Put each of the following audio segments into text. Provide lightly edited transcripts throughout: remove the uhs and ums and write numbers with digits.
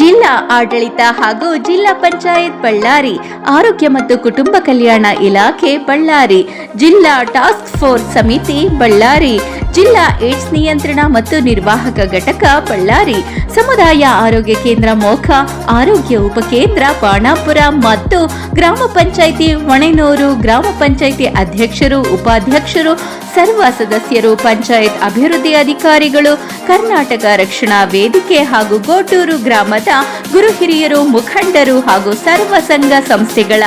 ಜಿಲ್ಲಾ ಆಡಳಿತ ಹಾಗೂ ಜಿಲ್ಲಾ ಪಂಚಾಯತ್ ಬಳ್ಳಾರಿ, ಆರೋಗ್ಯ ಮತ್ತು ಕುಟುಂಬ ಕಲ್ಯಾಣ ಇಲಾಖೆ ಬಳ್ಳಾರಿ, ಜಿಲ್ಲಾ ಟಾಸ್ಕ್ ಫೋರ್ಸ್ ಸಮಿತಿ ಬಳ್ಳಾರಿ, ಜಿಲ್ಲಾ ಏಡ್ಸ್ ನಿಯಂತ್ರಣ ಮತ್ತು ನಿರ್ವಾಹಕ ಘಟಕ ಬಳ್ಳಾರಿ, ಸಮುದಾಯ ಆರೋಗ್ಯ ಕೇಂದ್ರ ಮೋಖ, ಆರೋಗ್ಯ ಉಪಕೇಂದ್ರ ಬಾಣಾಪುರ ಮತ್ತು ಗ್ರಾಮ ಪಂಚಾಯಿತಿ ಹೊಣೆನೂರು, ಗ್ರಾಮ ಪಂಚಾಯಿತಿ ಅಧ್ಯಕ್ಷರು, ಉಪಾಧ್ಯಕ್ಷರು, ಸರ್ವ ಸದಸ್ಯರು, ಪಂಚಾಯತ್ ಅಭಿವೃದ್ಧಿ ಅಧಿಕಾರಿಗಳು, ಕರ್ನಾಟಕ ರಕ್ಷಣಾ ವೇದಿಕೆ ಹಾಗೂ ಗೋಟೂರು ಗ್ರಾಮದ ಗುರು ಹಿರಿಯರು, ಮುಖಂಡರು ಹಾಗೂ ಸರ್ವ ಸಂಘ ಸಂಸ್ಥೆಗಳ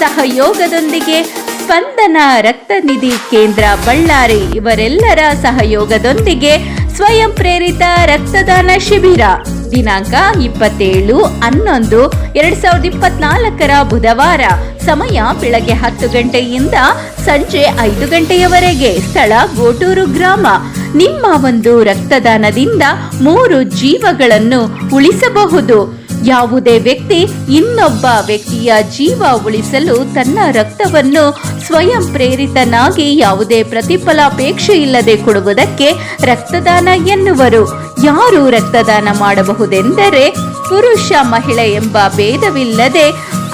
ಸಹಯೋಗದೊಂದಿಗೆ ಸ್ಪಂದನ ರಕ್ತ ನಿಧಿ ಕೇಂದ್ರ ಬಳ್ಳಾರಿ ಇವರೆಲ್ಲರ ಸಹಯೋಗದೊಂದಿಗೆ ಸ್ವಯಂ ಪ್ರೇರಿತ ರಕ್ತದಾನ ಶಿಬಿರ ದಿನಾಂಕ 27/11/2024 ಬುಧವಾರ. ಸಮಯ ಬೆಳಗ್ಗೆ 10 ಗಂಟೆಯಿಂದ ಸಂಜೆ 5 ಗಂಟೆಯವರೆಗೆ. ಸ್ಥಳ ಗೋಟೂರು ಗ್ರಾಮ. ನಿಮ್ಮ ಒಂದು ರಕ್ತದಾನದಿಂದ 3 ಜೀವಗಳನ್ನು ಉಳಿಸಬಹುದು. ಯಾವುದೇ ವ್ಯಕ್ತಿ ಇನ್ನೊಬ್ಬ ವ್ಯಕ್ತಿಯ ಜೀವ ಉಳಿಸಲು ತನ್ನ ರಕ್ತವನ್ನು ಸ್ವಯಂ ಪ್ರೇರಿತನಾಗಿ ಯಾವುದೇ ಪ್ರತಿಫಲಾಪೇಕ್ಷೆ ಇಲ್ಲದೆ ಕೊಡುವುದಕ್ಕೆ ರಕ್ತದಾನ ಎನ್ನುವರು. ಯಾರು ರಕ್ತದಾನ ಮಾಡಬಹುದೆಂದರೆ ಪುರುಷ ಮಹಿಳೆ ಎಂಬ ಭೇದವಿಲ್ಲದೆ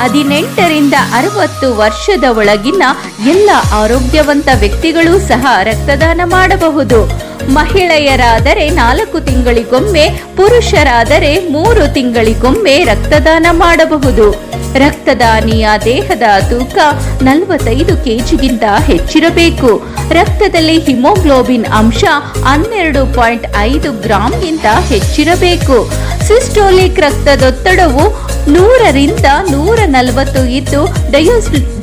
18ರಿಂದ 60 ವರ್ಷದ ಒಳಗಿನ ಎಲ್ಲ ಆರೋಗ್ಯವಂತ ವ್ಯಕ್ತಿಗಳು ಸಹ ರಕ್ತದಾನ ಮಾಡಬಹುದು. ಮಹಿಳೆಯರಾದರೆ 4 ತಿಂಗಳಿಗೊಮ್ಮೆ, ಪುರುಷರಾದರೆ 3 ತಿಂಗಳಿಗೊಮ್ಮೆ ರಕ್ತದಾನ ಮಾಡಬಹುದು. ರಕ್ತದಾನಿಯ ದೇಹದ ತೂಕ 45 ಕೆಜಿಗಿಂತ ಹೆಚ್ಚಿರಬೇಕು. ರಕ್ತದಲ್ಲಿ ಹಿಮೋಗ್ಲೋಬಿನ್ ಅಂಶ 12.5 ಗ್ರಾಂಗಿಂತ ಹೆಚ್ಚಿರಬೇಕು. ಸಿಸ್ಟೋಲಿಕ್ ರಕ್ತದೊತ್ತಡವು 100ರಿಂದ 140 ಇದ್ದು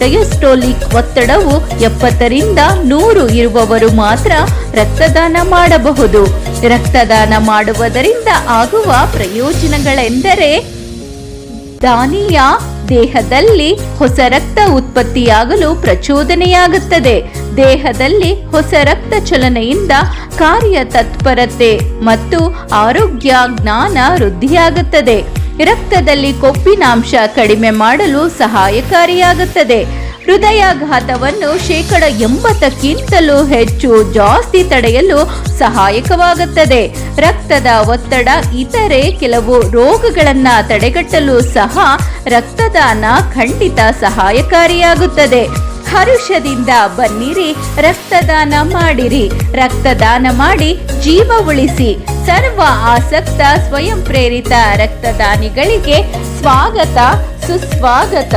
ಡಯೋಸ್ಟೋಲಿಕ್ ಒತ್ತಡವು 70ರಿಂದ 100 ಇರುವವರು ಮಾತ್ರ ರಕ್ತದಾನ ಮಾಡಬಹುದು. ರಕ್ತದಾನ ಮಾಡುವುದರಿಂದ ಆಗುವ ಪ್ರಯೋಜನಗಳೆಂದರೆ ದಾನಿಯ ದೇಹದಲ್ಲಿ ಹೊಸ ರಕ್ತ ಉತ್ಪತ್ತಿಯಾಗಲು ಪ್ರಚೋದನೆಯಾಗುತ್ತದೆ. ದೇಹದಲ್ಲಿ ಹೊಸ ರಕ್ತ ಚಲನೆಯಿಂದ ಕಾರ್ಯತತ್ಪರತೆ ಮತ್ತು ಆರೋಗ್ಯ ಜ್ಞಾನ ವೃದ್ಧಿಯಾಗುತ್ತದೆ. ರಕ್ತದಲ್ಲಿ ಕೊಬ್ಬಿನಾಂಶ ಕಡಿಮೆ ಮಾಡಲು ಸಹಾಯಕಾರಿಯಾಗುತ್ತದೆ. ಹೃದಯಾಘಾತವನ್ನು 80%ಕ್ಕಿಂತಲೂ ಜಾಸ್ತಿ ತಡೆಯಲು ಸಹಾಯಕವಾಗುತ್ತದೆ. ರಕ್ತದ ಒತ್ತಡ ಇತರೆ ಕೆಲವು ರೋಗಗಳನ್ನು ತಡೆಗಟ್ಟಲು ಸಹ ರಕ್ತದಾನ ಖಂಡಿತ ಸಹಾಯಕಾರಿಯಾಗುತ್ತದೆ. ಹರುಷದಿಂದ ಬನ್ನಿರಿ, ರಕ್ತದಾನ ಮಾಡಿರಿ. ರಕ್ತದಾನ ಮಾಡಿ ಜೀವ ಉಳಿಸಿ. ಸರ್ವ ಆಸಕ್ತ ಸ್ವಯಂ ಪ್ರೇರಿತ ರಕ್ತದಾನಿಗಳಿಗೆ ಸ್ವಾಗತ, ಸುಸ್ವಾಗತ.